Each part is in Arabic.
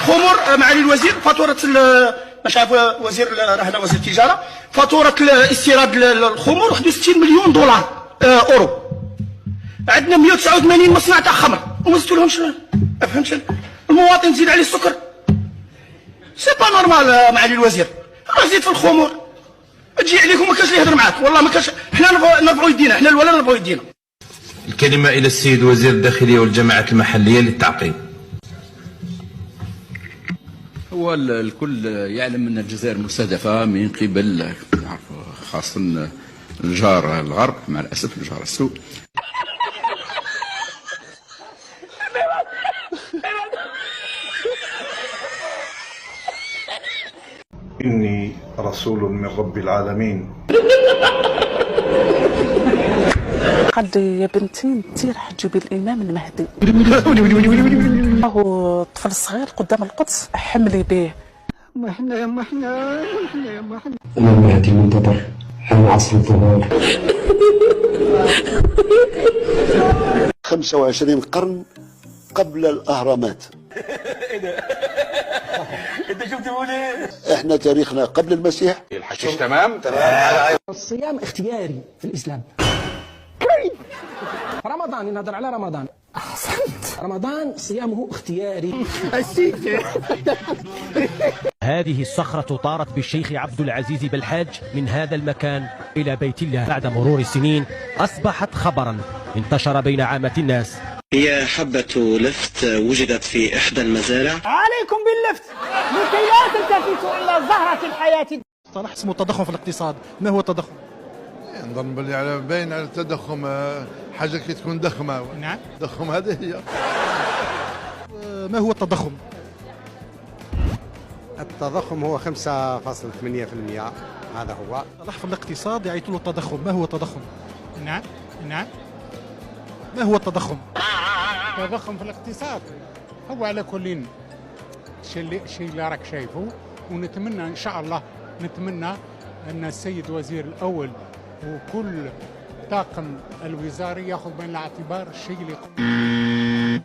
خمر معالي الوزير، فاتورة مش عارف وزير هنا وزير التجارة، فاتورة استيراد الخمر 61 مليون دولار أورو. عندنا 189 مصنع تاع خمر وما زدتولهمش، ما فهمتش المواطن تزيد عليه السكر. سي با نورمال معالي الوزير، راه زيد في الخمور تجي عليكم ما كاش اللي يهضر معاك، والله ما كاش. حنا نرفعوا يدينا، حنا الولا نرفعوا يدينا. الكلمة إلى السيد وزير الداخلية والجماعات المحلية للتعقيب. هو الكل يعلم أن الجزائر مستهدفة من قبل خاصة الجار الغرب، مع الأسف الجار السوء. إني رسول من رب العالمين. قد يا بنتي انتي راح تجيبي الامام المهدي. هو الطفل الصغير قدام القدس حملي به. ما احنا يا ما احنا أنا المهدي المنتظر عن عصر الظهور. 25 قرن قبل الأهرامات. انت شفت بولي؟ احنا تاريخنا قبل المسيح. الحشيش تمام. الصيام اختياري في الإسلام. رمضان نهضر على رمضان. أحسنت. رمضان صيامه اختياري. هذه الصخرة طارت بالشيخ عبد العزيز بالحاج من هذا المكان إلى بيت الله. بعد مرور السنين أصبحت خبرا انتشر بين عامة الناس. هي حبة لفت وجدت في إحدى المزارع. عليكم باللفت لكي لا تلتفتوا إلى زهرة الحياة. مصطلح اسمه التضخم في الاقتصاد. ما هو التضخم؟ نظن باللي على باين على التضخم حاجة كي تكون ضخمة. نعم. التضخم هذه هي. ما هو التضخم؟ التضخم هو 5.8%. هذا هو مصطلح في الاقتصاد يعيط له التضخم. ما هو التضخم؟ نعم. ما هو التضخم؟ التضخم في الاقتصاد هو على كل شيء اللي راك شايفه، ونتمنى ان شاء الله ان السيد وزير الاول وكل طاقم الوزاري ياخذ بعين الاعتبار الشيء اللي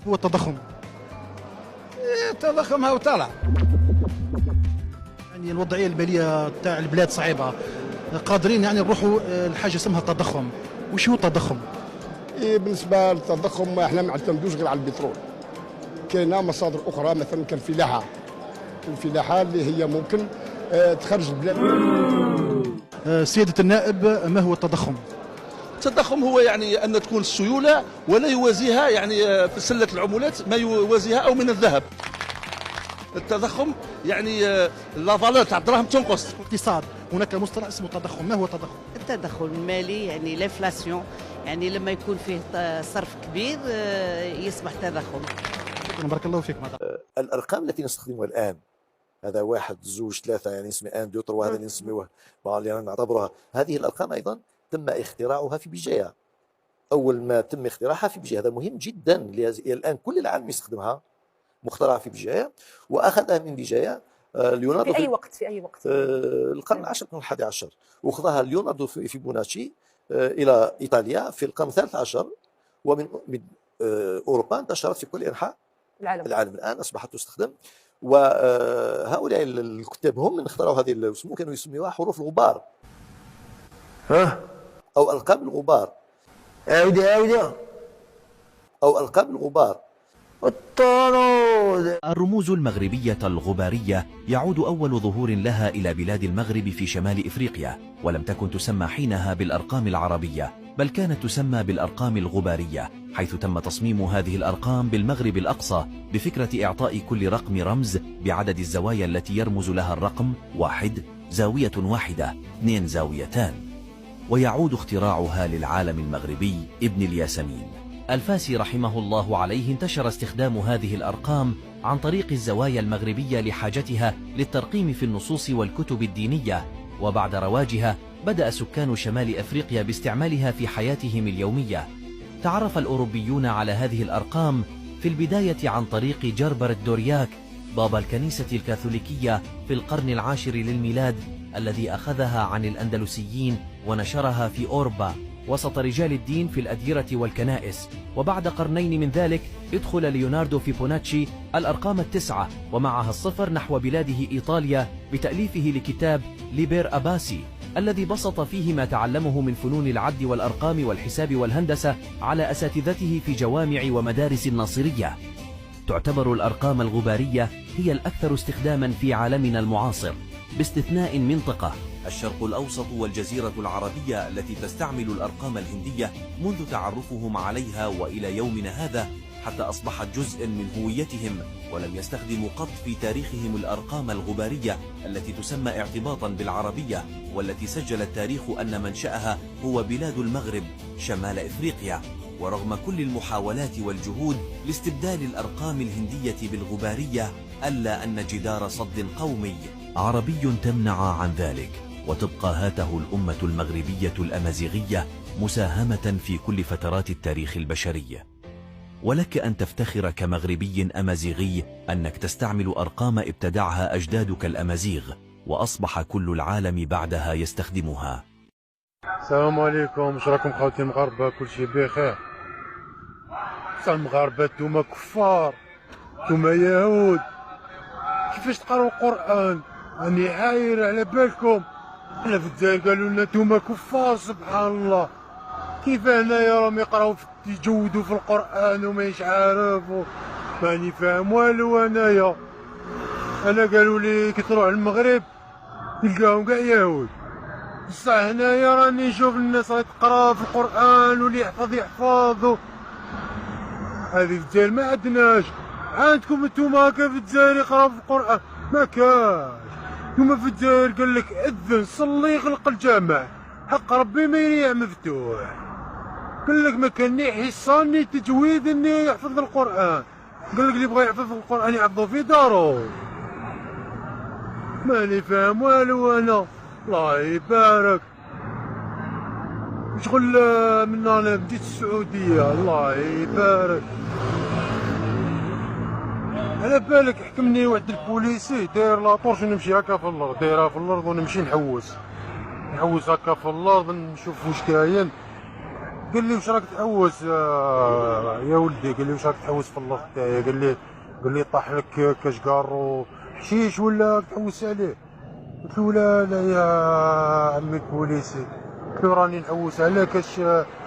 هو التضخم. التضخم هو طلع. يعني الوضعية المالية تاع البلاد صعيبة، قادرين يعني نروحوا لحاجة اسمها التضخم. وش هو التضخم؟ بالنسبة للتضخم احنا ما نعتمدوش غير على البترول. كاينة مصادر أخرى مثلا كالفلاحة. الفلاحة اللي هي ممكن تخرج البلاد. سيادة النائب، ما هو التضخم؟ التضخم هو يعني أن تكون السيولة ولا يوازيها يعني في سلة العملات ما يوازيها أو من الذهب. التضخم يعني لا فالور تاع الدراهم تنقص. اقتصاد هناك مصطلح اسمه التضخم. ما هو التضخم؟ التدخل المالي يعني الانفلاسيون، يعني لما يكون فيه صرف كبير يصبح تضخم. بارك الله فيك. الأرقام التي نستخدمها الآن، هذا 1 2 3 يعني نسمي 1 2 3، هذا اللي نسميوه اللي نعتبرها. هذه الأرقام أيضا تم اختراعها في بجاية. أول ما تم اختراعها في بجاية، هذا مهم جدا. الآن كل العالم يستخدمها، مخترعة في بجاية وأخذها من بجاية ليوناردو. في أي وقت؟ القرن العاشر، القرن 11، وأخذها ليوناردو فيبوناتشي إلى إيطاليا في القرن 13، ومن أوروبا انتشرت في كل أنحاء العالم. الآن أصبحت تستخدم. وهؤلاء الكتاب هم من اخترعوا هذه الرسوم، كانوا يسميوها حروف الغبار أو ألقاب الغبار. أو ألقاب الغبار. الرموز المغربية الغبارية يعود أول ظهور لها إلى بلاد المغرب في شمال إفريقيا، ولم تكن تسمى حينها بالأرقام العربية، بل كانت تسمى بالأرقام الغبارية، حيث تم تصميم هذه الأرقام بالمغرب الأقصى بفكرة إعطاء كل رقم رمز بعدد الزوايا التي يرمز لها الرقم. 1 زاوية واحدة، 2 زاويتان. ويعود اختراعها للعالم المغربي ابن الياسمين الفاسي رحمه الله عليه. انتشر استخدام هذه الأرقام عن طريق الزوايا المغربية لحاجتها للترقيم في النصوص والكتب الدينية، وبعد رواجها بدأ سكان شمال أفريقيا باستعمالها في حياتهم اليومية. تعرف الأوروبيون على هذه الأرقام في البداية عن طريق جربرت دورياك بابا الكنيسة الكاثوليكية في القرن العاشر للميلاد، الذي أخذها عن الأندلسيين ونشرها في أوروبا، وسط رجال الدين في الأديرة والكنائس. وبعد قرنين من ذلك ادخل ليوناردو فيبوناتشي الأرقام التسعة ومعها الصفر نحو بلاده إيطاليا بتأليفه لكتاب ليبر أباسي، الذي بسط فيه ما تعلمه من فنون العد والأرقام والحساب والهندسة على أساتذته في جوامع ومدارس الناصرية. تعتبر الأرقام الغبارية هي الأكثر استخداما في عالمنا المعاصر، باستثناء منطقة الشرق الأوسط والجزيرة العربية التي تستعمل الأرقام الهندية منذ تعرفهم عليها وإلى يومنا هذا، حتى أصبحت جزءا من هويتهم، ولم يستخدموا قط في تاريخهم الأرقام الغبارية التي تسمى اعتباطا بالعربية، والتي سجل التاريخ أن منشأها هو بلاد المغرب شمال إفريقيا. ورغم كل المحاولات والجهود لاستبدال الأرقام الهندية بالغبارية، ألا أن جدار صد قومي عربي تمنع عن ذلك، وتبقى هاته الأمة المغربية الأمازيغية مساهمة في كل فترات التاريخ البشري. ولك أن تفتخر كمغربي أمازيغي أنك تستعمل أرقام ابتدعها أجدادك الأمازيغ، وأصبح كل العالم بعدها يستخدمها. السلام عليكم، واش راكم خوتي المغاربه؟ كلشي بخير؟ المغاربه نتوما كفار، نتوما يهود، كيفاش تقراو القران؟ راني حاير على بالكم. حنا في الجزائر قالوا لنا نتوما كفار، سبحان الله. كيف هنايا راهم يقراو يجودوا في القران وماش عارف، ماني فاهم والو انايا. انا قالوا لي كي تروح للمغرب تلقاهم كاع يهود، بصح هنايا راني نشوف الناس راهي تقرا في القران واللي يحفظ. هذه في الجزائر ما عندناش. عندكم نتوما هكا في الجزائر يقراو في القران؟ ما كاش. نتوما في الجزائر قال لك اذن صلي يغلق الجامع، حق ربي ما يريع مفتوح. قال لك ما كان ني حصاني تجويد اني يحفظ القران. قال لك اللي بغى يحفظ القران يحفظه في دارو. ماني فاهم والو انا. الله يبارك. شغل من انا بديت السعوديه، الله يبارك. على بالك حكمني واحد البوليسي داير لاطورش ونمشي هكا في الارض، دايرها في الارض ونمشي نحوس هكا في الارض نشوف واش كاين. قال لي واش راك تحوس يا ولدي؟ قال لي واش راك تحوس في الارض تاعي؟ قال لي طاح لك كاشكار وحشيش ولا تحوس عليه؟ قلت له لا يا عمي البوليسي، قلت له راني نحوس على كاش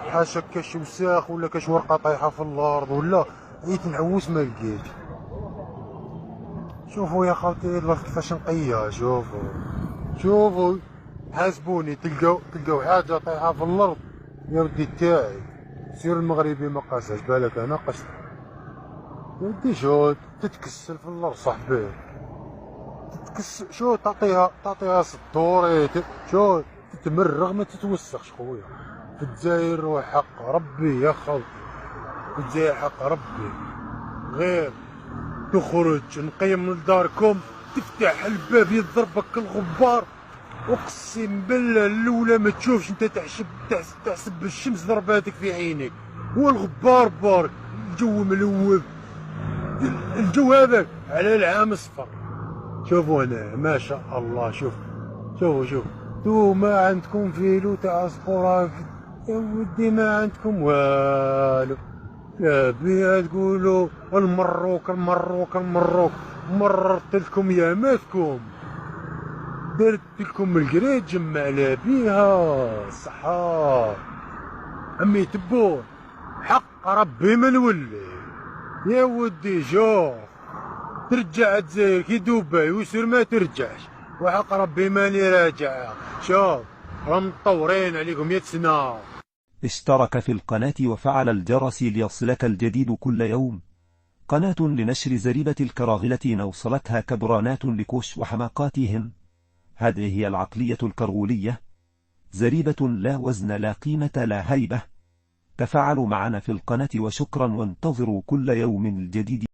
حاشا كاش وساخ ولا كاش ورقه طايحه في الارض ولا عييت نحوس ما لقيت. شوفوا يا خاوتي الارض كيفاش نقيه، شوفوا حاسبوني تلقاو حاجه طايحه في الارض يا ودي تاعي. سير المغربي ما قاساش بالك انا قست. يا ودي شو تتكسل في الارض صاحبي، شو تعطيها سطوري، شو تتمرغ ما تتوسخش خويا. في الجزائر وحق ربي يا خالتي، في الجزائر حق ربي. غير تخرج نقيم لداركم تفتح الباب يضربك الغبار، اقسم بالله الاولى ما تشوفش انت تحسب الشمس ضرباتك في عينيك. هو الغبار بارك، الجو ملوث، الجو هذاك على العام اصفر. شوفوا هنا ما شاء الله، شوفوا تو ما عندكم فيلو تاع سبورا يا ودي، ما عندكم والو. يا بيها تقولوا المروك مررت لكم ياماتكم، درت لكم القريد جمعنا بيها الصحاب. عمي تبون حق ربي ما نولي يا ودي. شوف ترجع الجزائر كي دبي ويصير ما ترجعش، وحق ربي ماني راجع. شوف راهم مطورين عليكم 100 سنه. اشترك في القناة وفعل الجرس ليصلك الجديد كل يوم. قناة لنشر زريبة الكراغلة نوصلتها كبرانات لكوش وحماقاتهم. هذه هي العقلية الكرغولية، زريبة لا وزن لا قيمة لا هيبة. تفاعلوا معنا في القناة وشكرا، وانتظروا كل يوم الجديد.